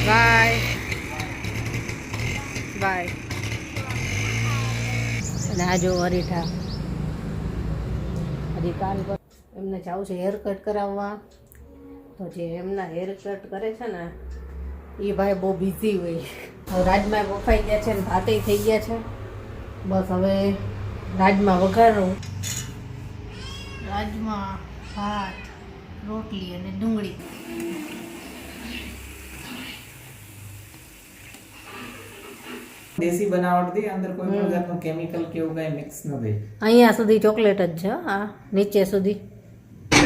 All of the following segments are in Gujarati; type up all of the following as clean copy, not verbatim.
Bye bye. અને આ જો અરીઠા હજી કાલ પર એમને જવું છે હેર કટ કરાવવા. તો જે એમના હેર કટ કરે છે ને એ ભાઈ બહુ બિઝી હોય. હવે રાજમાં બફાઈ ગયા છે ને ભાતે થઈ ગયા છે. બસ હવે રાજમાં વઘારું. રાજમાં ભાત, રોટલી અને ડુંગળી. દેશી બનાવટ દી, અંદર કોઈ પણ જાતનું કેમિકલ કે એવું કઈ મિક્સ નથી. અહીંયા સુધી ચોકલેટ જ છે. આ નીચે સુધી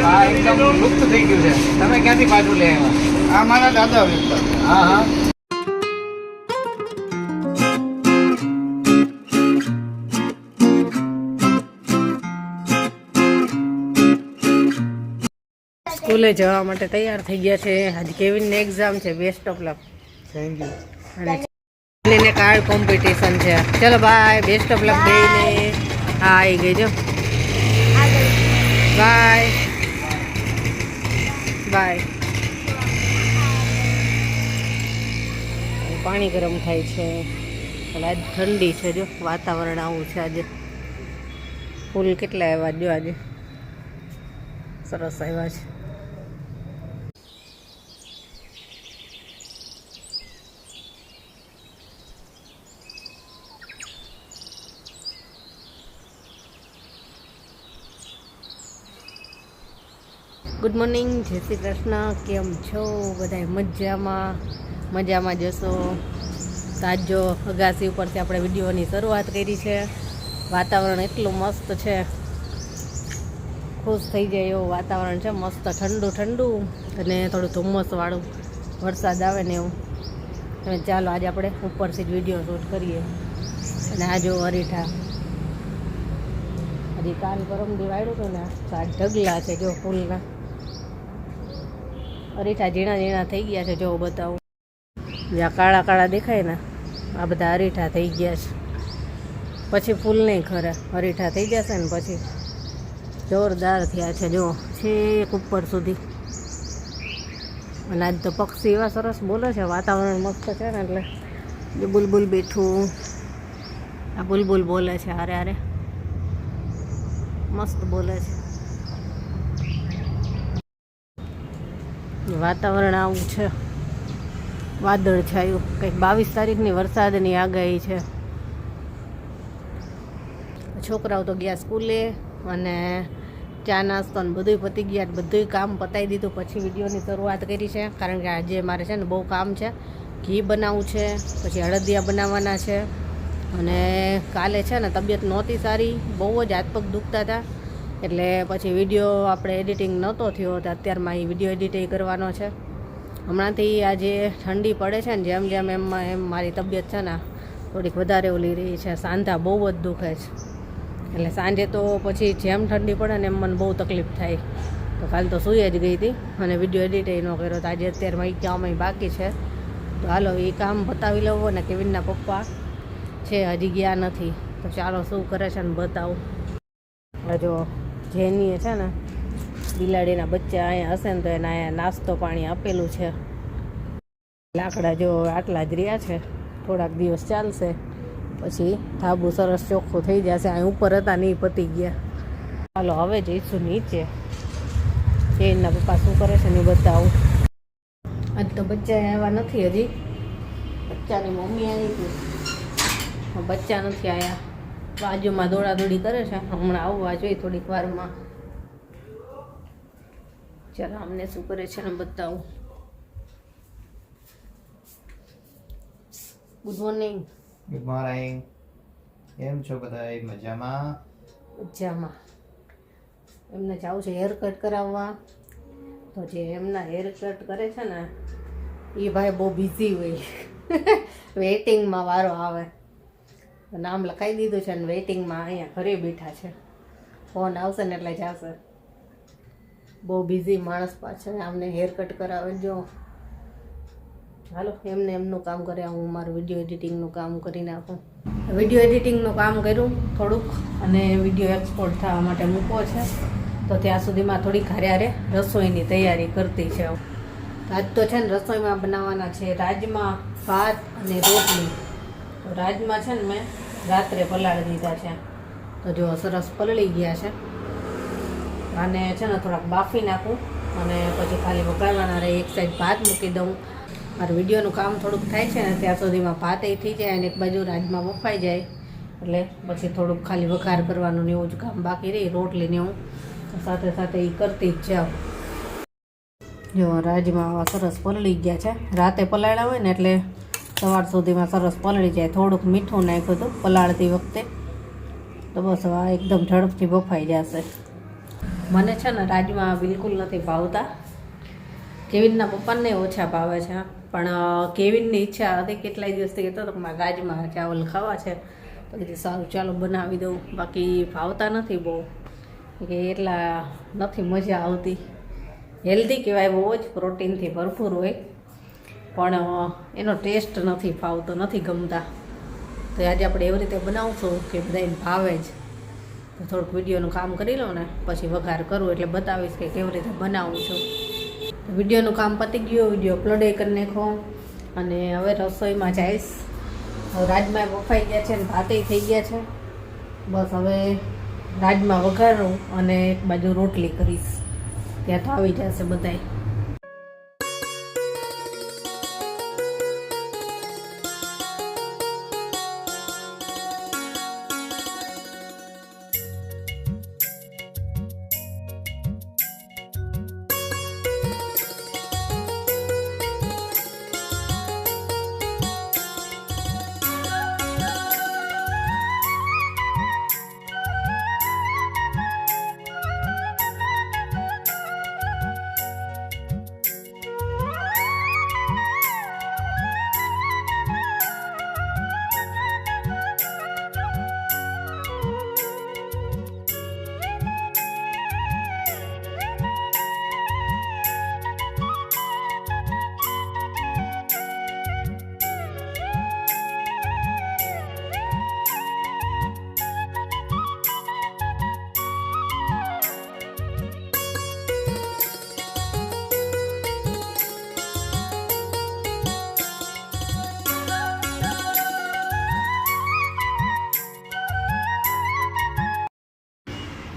આ એકદમ લુપ્ત થઈ ગયું છે. તમે ક્યાંથી પાછું લઈ આવ્યા? આ મારા દાદા વેચતા. હા હા. સ્કૂલે જવા માટે તૈયાર થઈ ગયા છે. આજે કેવિનની એક્ઝામ છે. Best of luck. Thank you. અને એને કાર્ડ કોમ્પિટિશન છે. ચલો બાય. બેસ્ટ ઓફ લક દઈને. હા આવી ગઈ જો. Bye bye. પાણી ગરમ થાય છે. આજ ઠંડી છે. જો વાતાવરણ આવું છે. આજે ફૂલ કેટલા આવ્યા જો આજે સરસ આવ્યા છે. ગુડ મોર્નિંગ, જય શ્રી કૃષ્ણ. કેમ છો બધા? મજામાં જશો. તાજો અગાસી ઉપરથી આપણે વિડીયોની શરૂઆત કરી છે. વાતાવરણ એટલું મસ્ત છે, ખુશ થઈ જાય એવું વાતાવરણ છે. મસ્ત ઠંડુ અને થોડું ધુમ્મસવાળું, વરસાદ આવે ને એવું. અને ચાલો આજે આપણે ઉપરથી જ વિડીયો શૂટ કરીએ. અને આ જો અરીઠા હજી કાલ પરમદી વાળ્યું હતું ને, તો આ ઢગલા છે જો ફૂલના. અરીઠા ઝીણા થઈ ગયા છે. જો બતાવું, જ્યાં કાળા કાળા દેખાય ને આ બધા અરીઠા થઈ ગયા છે. પછી ફૂલ નહીં ખરે, અરીઠા થઈ જશે ને પછી જોરદાર થયા છે. જો છેક ઉપર સુધી. અને આજ તો પક્ષી એવા સરસ બોલે છે. વાતાવરણ મસ્ત છે ને એટલે જે બુલબુલ બેઠું, આ બુલબુલ બોલે છે. હારે મસ્ત બોલે છે. વાતાવરણ આવું છે, વાદળ છાયું. કંઈક 22 તારીખની વરસાદની આગાહી છે. છોકરાઓ તો ગયા સ્કૂલે અને ચા નાસ્તો ને બધું પતી ગયા. બધું કામ પતાવી દીધું પછી વિડીયોની શરૂઆત કરી છે. કારણ કે આજે મારે છે ને બહુ કામ છે. ઘી બનાવવું છે, પછી અડદિયા બનાવવાના છે. અને કાલે છે ને તબિયત નહોતી સારી, બહુ જ હાથ પગ દુખતા હતા. એટલે પછી વિડીયો આપણે એડિટિંગ નહોતો થયો. તો અત્યારમાં એ વિડીયો એડિટિંગ કરવાનો છે. હમણાંથી આજે ઠંડી પડે છે ને જેમ એમ મારી તબિયત છે ને થોડીક વધારે ઓલી રહી છે. સાંધા બહુ જ દુખે છે. એટલે સાંજે તો પછી જેમ ઠંડી પડે ને એમ મને બહુ તકલીફ થાય. તો કાલ તો સૂઈ જ ગઈ હતી અને વિડીયો એડિટિંગ ન કર્યો. તો આજે અત્યારમાં એ કામ બાકી છે. તો હાલો એ કામ બતાવી લઉં. અને કેવિનના પપ્પા છે હજી ગયા નથી. તો ચાલો શું કરે છે ને બતાવું. જો જેની છે ને બિલાડીના બચ્ચા અહીંયા હશે ને તો એને અહીંયા નાસ્તો પાણી આપેલું છે. લાકડા જો આટલા જ રહ્યા છે. થોડાક દિવસ ચાલશે પછી ધાબુ સરસ ચોખ્ખું થઈ જશે. અહીં ઉપર હતા નહીં પતી ગયા. ચાલો હવે જઈશું નીચે. જેનના પપ્પા શું કરે છે ને બતાવું. આજ તો બચ્ચા આવ્યા નથી હજી. બચ્ચાની મમ્મી આવી હતી, બચ્ચા નથી આવ્યા. બાજુમાં દોડાદોડી કરે છે. હમણાં આવવા જોઈએ થોડીક વારમાં. ચાલો અમને શું કરે છે ને બતાવું. Good morning. Good morning. કેમ છો બધા? મજામાં? એમને જવું છે હેર કટ કરાવવા. તો જે એમના હેર કટ કરે છે ને એ ભાઈ બહુ બિઝી હોય. વેઇટિંગમાં વારો આવે. નામ લખાઈ દીધું છે ને વેઇટિંગમાં અહીંયા ઘરે બેઠા છે. ફોન આવશે ને એટલે જશે. બહુ બિઝી માણસ પાછળ આમને હેર કટ કરાવે. જો હાલો એમને એમનું કામ કરે, હું મારું વિડીયો એડિટિંગનું કામ કરી નાખું. વિડીયો એડિટિંગનું કામ કર્યું થોડુંક અને વિડીયો એક્સપોર્ટ થવા માટે મૂકવો છે. તો ત્યાં સુધીમાં થોડીક હારે રસોઈની તૈયારી કરતી છે. આજ તો છે ને રસોઈમાં બનાવવાના છે રાજમા, ભાત અને રોટલી. તો રાજમા છે ને મેં રાત્રે પલાળી દીધા છે, તો જો સરસ પલળી ગયા છે. અને છે ને થોડાક બાફી નાખું અને પછી ખાલી વઘારવાના રહે. એક સાઈડ ભાત મૂકી દઉં. મારું વિડીયોનું કામ થોડુંક થાય છે ને ત્યાં સુધીમાં ભાત થઈ જાય અને એક બાજુ રાજમા બફાઈ જાય એટલે પછી થોડુંક ખાલી વઘાર કરવાનું ને એવું જ કામ બાકી રહી. રોટલીને હું સાથે સાથે એ કરતી જ જાઉં. જો રાજમા આવા સરસ પલળી ગયા છે. રાતે પલાળ્યા હોય ને એટલે સવાર સુધીમાં સરસ પલળી જાય. થોડુંક મીઠું નાખ્યું હતું પલાળતી વખતે, તો બસ હવે એકદમ ઝડપથી બફાઈ જશે. મને છે ને રાજમા બિલકુલ નથી ભાવતા. કેવિનના પપ્પાને ઓછા ભાવે છે, પણ કેવિનની ઈચ્છા હતી કેટલાય દિવસથી કહેતો હતો કે મારે રાજમા ચાવલ ખાવા છે, તો કીધું સારું ચાલો બનાવી દઉં. બાકી ભાવતા નથી બહુ, કે એટલા નથી મજા આવતી. હેલ્ધી કહેવાય, બહુ જ પ્રોટીનથી ભરપૂર હોય, પણ એનો ટેસ્ટ નથી ભાવતો, નથી ગમતા. તો આજે આપણે એવી રીતે બનાવશું કે બધાને ભાવે જ. તો થોડુંક વિડીયોનું કામ કરી લઉં ને પછી વઘાર કરું એટલે બતાવીશ કે કેવી રીતે બનાવું છું. વિડીયોનું કામ પતી ગયું, વિડીયો અપલોડ કરી નાખો અને હવે રસોઈમાં જઈશ. હવે રાજમા બફાઈ ગયા છે અને ભાતે થઈ ગયા છે. બસ હવે રાજમા વઘારું અને એક બાજુ રોટલી કરીશ, ત્યાં તો આવી જશે બધાય.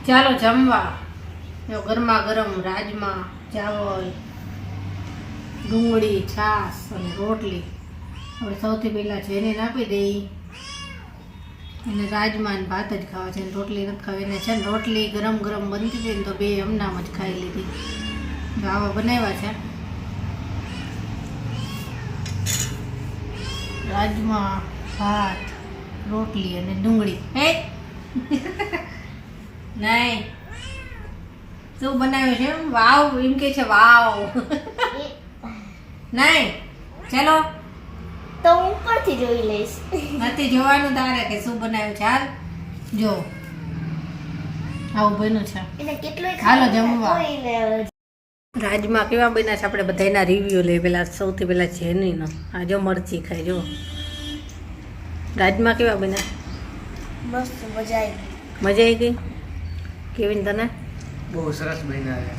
ચાલો જમવા. જો ગરમા ગરમ રાજમા, ચાવલ, ડુંગળી, છાશ અને રોટલી. હવે સૌથી પહેલાં જેને આપી દઈ એને રાજમા ને ભાત જ ખાવા છે, રોટલી નથી ખાવી. એને છે ને રોટલી ગરમ ગરમ બનતી હતી ને તો બે એમનામ જ ખાઈ લીધી. જો આવા બનાવ્યા છે રાજમા, ભાત, રોટલી અને ડુંગળી. હે નહીં, શું બનાવ્યું છે? વાવ એમ કે છે, વાવ. નહીં, ચાલો તો હું ઉપરથી જોઈ લઈશ. નથી જોવાનું તારે કે શું બનાવ્યું છે. હાલ જો આવું બન્યું છે. એને કેટલું હાલો જમવા. રાજમા કેવા બન્યા છે આપણે બધા એના રિવ્યુ લઈએ. પેલા સૌથી પહેલા જેનીનો આ જો મરચી ખાઈ જો. રાજમા કેવા બન્યા? મસ્ત, મજા આવી. મજા આવી ગઈ. કેવિન તને? બહુ સરસ બન્યા છે.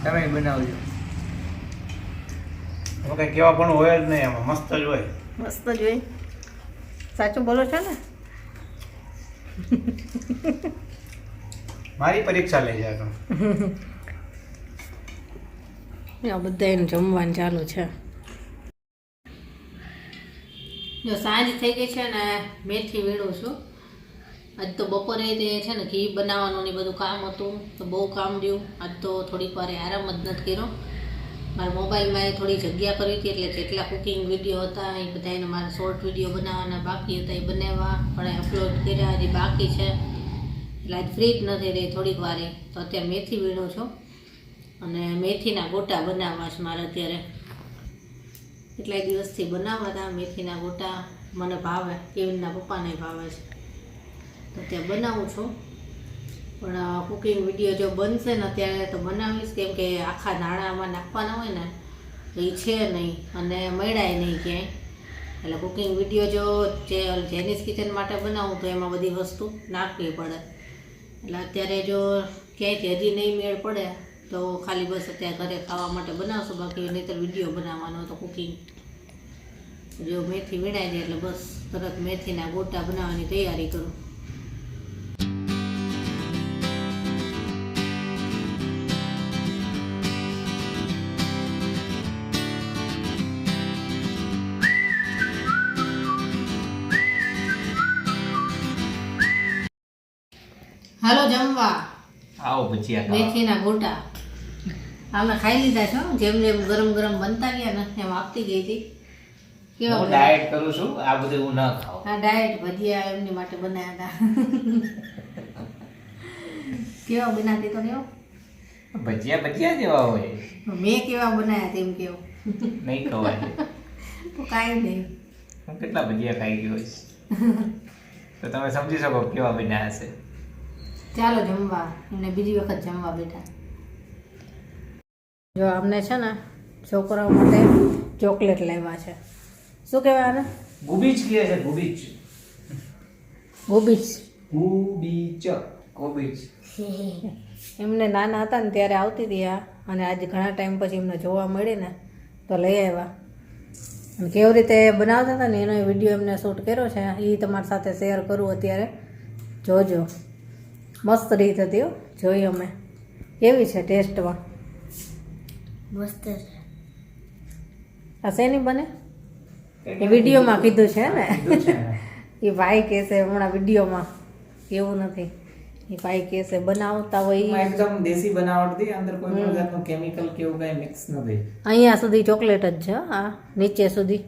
તમે બનાવજો. એમાં કંઈ કેવા પણ હોય જ નહીં, એમાં મસ્ત જ હોય. મસ્ત જ હોય. સાચું બોલો છો ને? મારી પરીક્ષા લઈ જાય તો બધા એનું જમવાનું ચાલુ છે. જો સાંજ થઈ ગઈ છે ને મેથી વીણું છું. આજ તો બપોરે તે છે ને ઘી બનાવવાનું ને બધું કામ હતું, તો બહુ કામ રહ્યું. આજ તો થોડીક વાર આરામ જ નથી કર્યો. મારા મોબાઈલમાં થોડી જગ્યા કરી હતી એટલે જેટલા કુકિંગ વિડીયો હતા એ બધા એને મારા શોર્ટ વિડીયો બનાવવાના બાકી હતા એ બનાવ્યા, પણ અપલોડ કર્યા હજી બાકી છે. એટલે આજ ફ્રી જ નથી રહી થોડીક વારે. તો અત્યારે મેથી વીણું છું અને મેથીના ગોટા બનાવવા છે મારે અત્યારે. કેટલાય દિવસથી બનાવવા હતા મેથીના ગોટા. મને ભાવે, કેવિનના પપ્પાને ભાવે છે, તો ત્યાં બનાવું છું. પણ કુકિંગ વિડીયો જો બનશે ને ત્યારે તો બનાવીશ, કેમ કે આખા નાણાંમાં નાખવાના હોય ને તો એ છે નહીં અને મળાય નહીં ક્યાંય. એટલે કુકિંગ વિડીયો જો જેનિસ કિચન માટે બનાવું તો એમાં બધી વસ્તુ નાખવી પડે. એટલે અત્યારે જો ક્યાંયથી હજી નહીં મેળ પડે તો ખાલી બસ અત્યારે ઘરે ખાવા માટે બનાવશું, બાકી નહીંતર વિડીયો બનાવવાનો હતો કુકિંગ. જો મેથી વીણાઈ જાય એટલે બસ તરત મેથીના ગોટા બનાવવાની તૈયારી કરું. હાલો જમવા. આવો ભજીયા ખાવા. મેથીના ગોટા અમે ખાઈ લીધા છો. જેમ જેમ ગરમ ગરમ બનતા ગયા ને એમ આપતી ગઈ હતી. કેવા હું બન્યા? ડાયટ કરું છું, આ બધું હું ન ખાઉં. આ ડાયટ ભજીયા એમની માટે બનાવ્યા હતા. કેવા બનાતી તો નહીં? ભજીયા ભજીયા જેવા હોય, મેં કેવા બનાવ્યા તેમ કેવું નહીં ખવાય. તો કાંઈ નહીં. હું કેટલા ભજીયા ખાઈ ગયો હોઈશ, તો તમે સમજી શકો કેવા બન્યા હશે. ચાલો જમવા. એમને બીજી વખત જમવા બેઠા. જો અમને છે ને છોકરાઓ માટે ચોકલેટ લાવ્યા છે. શું કહેવાય આને? ગુબીચ કહે છે, ગુબીચ. ગોબીચ. ગુબીચ, ગુબીચ. એમને નાના હતા ને ત્યારે આવતી હતી આ, અને આજે ઘણા ટાઈમ પછી એમને જોવા મળી ને તો લઈ આવ્યા. અને કેવી રીતે બનાવતા હતા ને એનો વિડીયો એમને શૂટ કર્યો છે, એ તમારી સાથે શેર કરું અત્યારે. જોજો, મસ્ત રીત હતી હો. જોઈ અમે કેવી છે ટેસ્ટમાં. મસ્ત છે. આ શેની બને એ વિડીયોમાં કીધું છે ને. કીધું છે ને. એ ભાઈ કહેશે હમણાં વિડીયોમાં, એવું નથી. એ ભાઈ કહેશે બનાવતા હોય એમાં ઈ. એકદમ દેશી બનાવટ થી, અંદર કોઈ પણ જાતનું કેમિકલ કે એવું કઈ મિક્સ નથી. અહીંયા સુધી ચોકલેટ જ છે. આ નીચે સુધી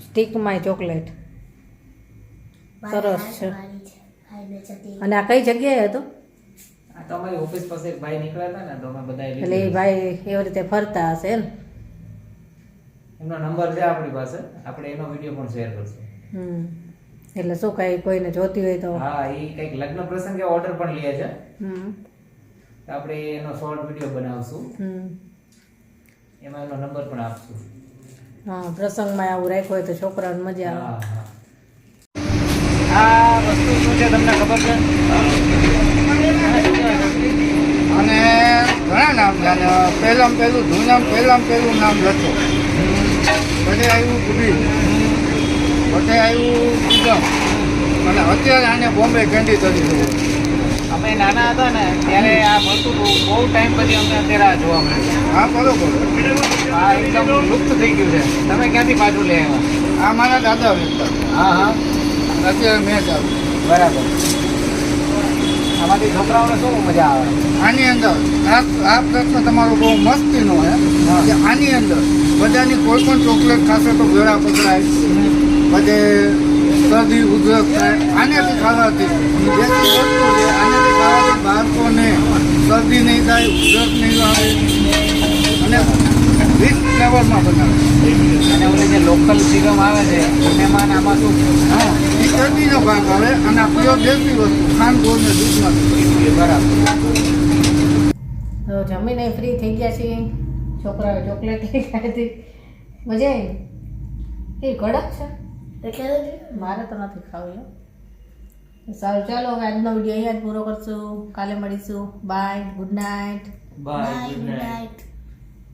સ્ટીકમાં ચોકલેટ. સરસ છે. ખાઈને જતી. અને આ કઈ જગ્યાએ હતું? આ તો અમારી ઓફિસ પાસે એક ભાઈ નીકળ્યા હતા ને, તો અમે બધા એટલે એ ભાઈ એવી રીતે ફરતા હશે ને. એમનો નંબર છે આપણી પાસે, આપણે એનો વિડીયો પણ શેર કરશું. એટલે શું કઈ કોઈને જોતી હોય તો. હા, એ કઈક લગ્ન પ્રસંગે ઓર્ડર પણ લે છે, હમ તો આપણે એનો શોર્ટ વિડીયો બનાવશું, હમ એમાં એનો નંબર પણ આપશું. હા, પ્રસંગમાં આવું રાખ્યું હોય તો છોકરાઓને મજા આવે. હા, હા. આ વસ્તુ શું છે તમને ખબર છે? અને ઘણા નામ છે. અને પહેલામાં પહેલું નામ લતો, પછી આવ્યું ગુબી, પછી આવ્યું ઉદમ, અને અત્યારે આને બોમ્બે કેન્ડી તરીકે. અમે નાના હતા ને ત્યારે આ મળતું હતું, બહુ ટાઈમ પછી અમને અત્યારે આ જોવા મળે. હા, બરોબર. આ એકદમ લુપ્ત થઈ ગયું છે. તમે ક્યાંથી પાછું લઈ આવ્યા? આ મારા દાદા વેચતા. હા હા, અત્યારે મેં ચાલુ. બરાબર. આમાંથી છોકરાઓને શું મજા આવે? આની અંદર આ પ્રશ્ન તમારો બહુ મસ્તીનો છે કે આની અંદર બધાની કોઈ પણ ચોકલેટ ખાશે તો ગળા પકડાય, બધે શરદી ઉધરસ થાય. આનેથી ખાવાથી દેશી વસ્તુ છે, આનેથી ખાવાથી બાળકોને શરદી નહીં થાય, ઉધરસ નહીં આવે, અને રિચ ફ્લેવરમાં બનાવે. અને ઓલી જે લોકલ સિરમ આવે છે એમાં આમાં શું? હા, એ શરદીનો ભાગ આવે, અને આ પ્યોર દેશી વસ્તુ ખાંડ ગોળ ને દૂધમાંથી. બરાબર. તો જમીને ફ્રી થઈ ગયા છીએ. છોકરાઓએ ચોકલેટ ખાધી. મજા આવી. એ કડક છે. એટલે મારે તો નથી ખાવી. સારું, ચાલો હવે આજનો વિડીયો અહીંયા જ પૂરો કરશું. કાલે મળીશું. Bye, good night. Bye, bye good good night. Night.